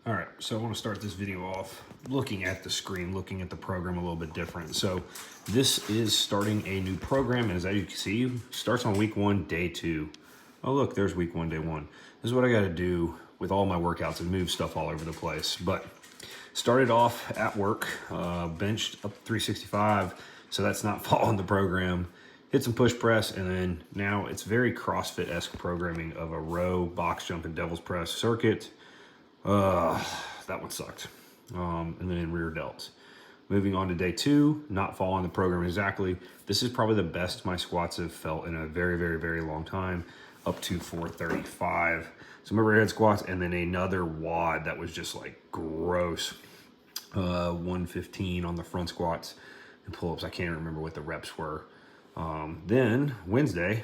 All right, so I want to start this video off looking at the screen, looking at the program a little bit different. So this is starting a new program, and as you can see, starts on week 1, day 2. Oh look, there's week 1, day 1. This is what I got to do with all my workouts and move stuff all over the place. But started off at work, benched up 365, so that's not following the program. Hit some push press, and then now it's very CrossFit-esque programming of a row, box jump, and devil's press circuit. That one sucked. And then in rear delts. Moving on to day 2, not following the program exactly. This is probably the best my squats have felt in a very, very, very long time, up to 435. Some overhead squats, and then another WOD that was just like gross. 115 on the front squats and pull-ups. I can't remember what the reps were. Then Wednesday,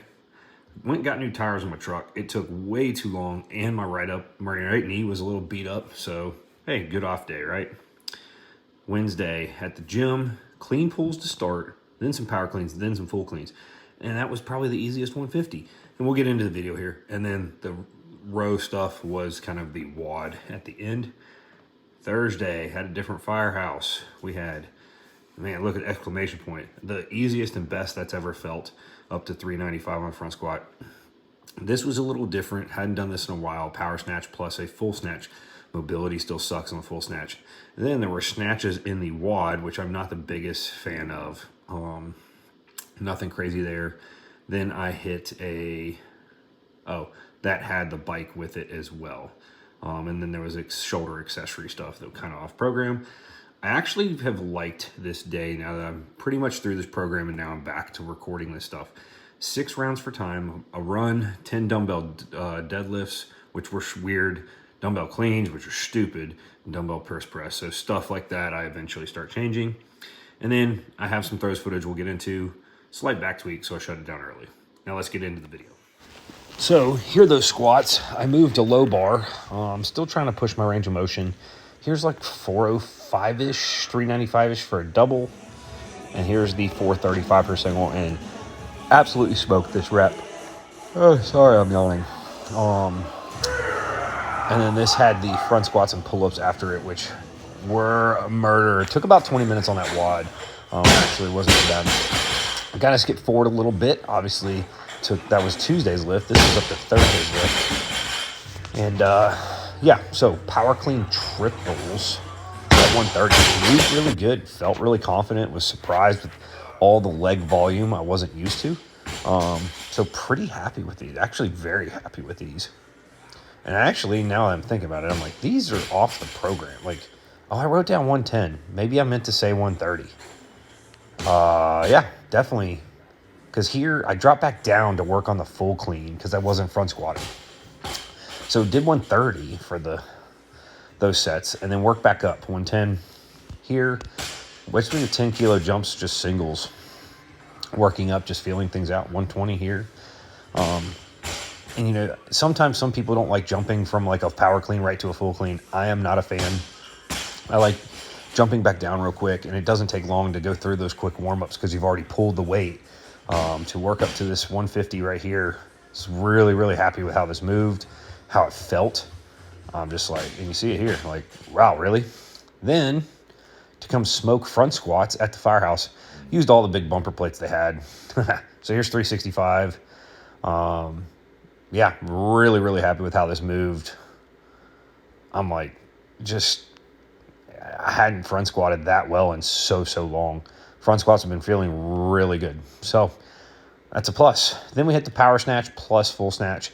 went and got new tires on my truck. It took way too long, and my right knee was a little beat up. So, hey, good off day, right? Wednesday at the gym, clean pulls to start, then some power cleans, then some full cleans. And that was probably the easiest 150. And we'll get into the video here. And then the row stuff was kind of the WOD at the end. Thursday, had a different firehouse. We had, man, look at exclamation point. The easiest and best that's ever felt, up to 395 on front squat. This was a little different. Hadn't done this in a while. Power snatch plus a full snatch. Mobility still sucks on the full snatch. And then there were snatches in the WOD, which I'm not the biggest fan of. Nothing crazy there. Then I hit that had the bike with it as well. And then there was shoulder accessory stuff that was kind of off program. I actually have liked this day now that I'm pretty much through this program, and now I'm back to recording this stuff. 6 rounds for time, a run, 10 dumbbell deadlifts, which were weird, dumbbell cleans, which are stupid, and dumbbell press. So stuff like that I eventually start changing. And then I have some throws footage we'll get into. Slight back tweak, so I shut it down early. Now let's get into the video. So here are those squats. I moved to low bar. I'm still trying to push my range of motion. Here's like 405-ish, 395-ish for a double. And here's the 435 per single, and absolutely smoked this rep. Oh, sorry, I'm yelling. And then this had the front squats and pull-ups after it, which were a murder. It took about 20 minutes on that WOD. Actually, it wasn't too bad. I kind of skipped forward a little bit. Obviously, that was Tuesday's lift. This is up to Thursday's lift. And yeah, so power clean triples at 130. Moved really good. Felt really confident. Was surprised with all the leg volume I wasn't used to. So pretty happy with these. Actually, very happy with these. And actually, now that I'm thinking about it, I'm like, these are off the program. Like, oh, I wrote down 110. Maybe I meant to say 130. Yeah, definitely. Because here, I dropped back down to work on the full clean because I wasn't front squatting. So did 130 for those sets, and then worked back up. 110 here. Basically the 10 kilo jumps, just singles. Working up, just feeling things out. 120 here. And you know, sometimes some people don't like jumping from like a power clean right to a full clean. I am not a fan. I like jumping back down real quick, and it doesn't take long to go through those quick warm-ups because you've already pulled the weight. To work up to this 150 right here, just really, really happy with how this moved, how it felt. I'm just like, and you see it here, like, wow, really? Then to come smoke front squats at the firehouse, used all the big bumper plates they had. So here's 365. Yeah, really, really happy with how this moved. I'm like, I hadn't front squatted that well in so long. Front squats have been feeling really good. So that's a plus. Then we hit the power snatch plus full snatch.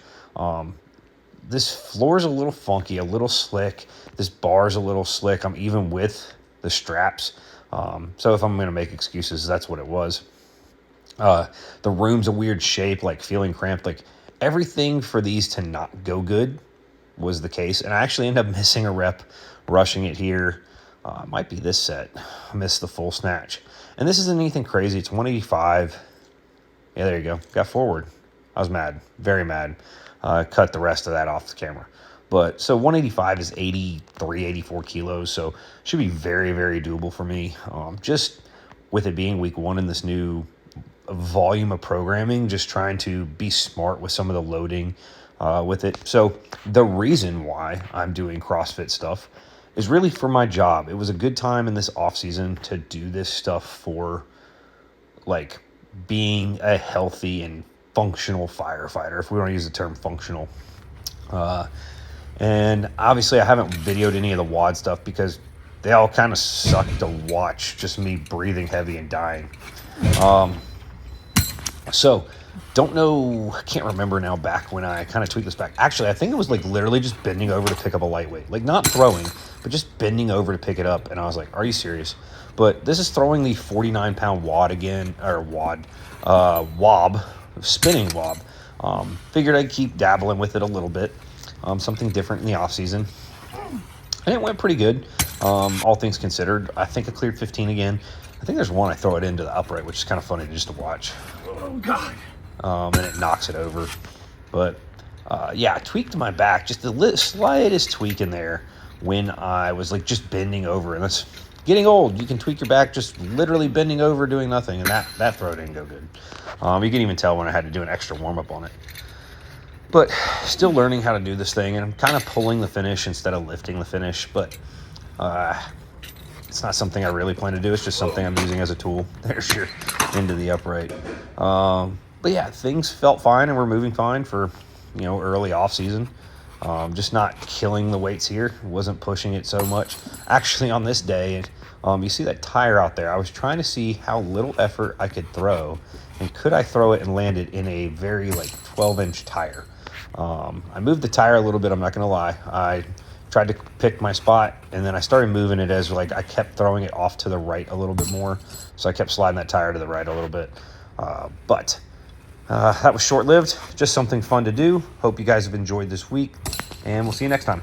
This floor is a little funky, a little slick. This bar is a little slick. I'm even with the straps. So if I'm going to make excuses, that's what it was. The room's a weird shape, like feeling cramped. Like everything for these to not go good was the case. And I actually ended up missing a rep, rushing it here. Might be this set. I missed the full snatch. And this isn't anything crazy. It's 185. Yeah, there you go. Got forward. I was mad. Very mad. Cut the rest of that off the camera. But so 185 is 83, 84 kilos. So should be very, very doable for me. Just with it being week 1 in this new volume of programming, just trying to be smart with some of the loading. with it. So the reason why I'm doing CrossFit stuff is really for my job. It was a good time in this off season to do this stuff for like being a healthy and functional firefighter, if we want to use the term functional. And obviously I haven't videoed any of the WOD stuff because they all kind of suck to watch, just me breathing heavy and dying. So don't know, I can't remember now back when I kind of tweaked this back. Actually, I think it was like literally just bending over to pick up a lightweight, like not throwing, but just bending over to pick it up. And I was like, are you serious? But this is throwing the 49-pound WOD again, or wob, spinning wob. Figured I'd keep dabbling with it a little bit. Something different in the off season. And it went pretty good, all things considered. I think I cleared 15 again. I think there's one I throw it into the upright, which is kind of funny just to watch. Oh, God. And it knocks it over. But, yeah, I tweaked my back, just the slightest tweak in there when I was, like, just bending over. And that's getting old. You can tweak your back just literally bending over, doing nothing. And that throw didn't go good. You can even tell when I had to do an extra warm-up on it. But still learning how to do this thing, and I'm kind of pulling the finish instead of lifting the finish, but it's not something I really plan to do. It's just something I'm using as a tool. There's your into the upright. But yeah, things felt fine and we're moving fine for, early off season. Just not killing the weights here. Wasn't pushing it so much. Actually, on this day, you see that tire out there. I was trying to see how little effort I could throw, and could I throw it and land it in a very 12-inch tire. I moved the tire a little bit, I'm not going to lie. I tried to pick my spot, and then I started moving it as I kept throwing it off to the right a little bit more. So I kept sliding that tire to the right a little bit. But that was short-lived. Just something fun to do. Hope you guys have enjoyed this week, and we'll see you next time.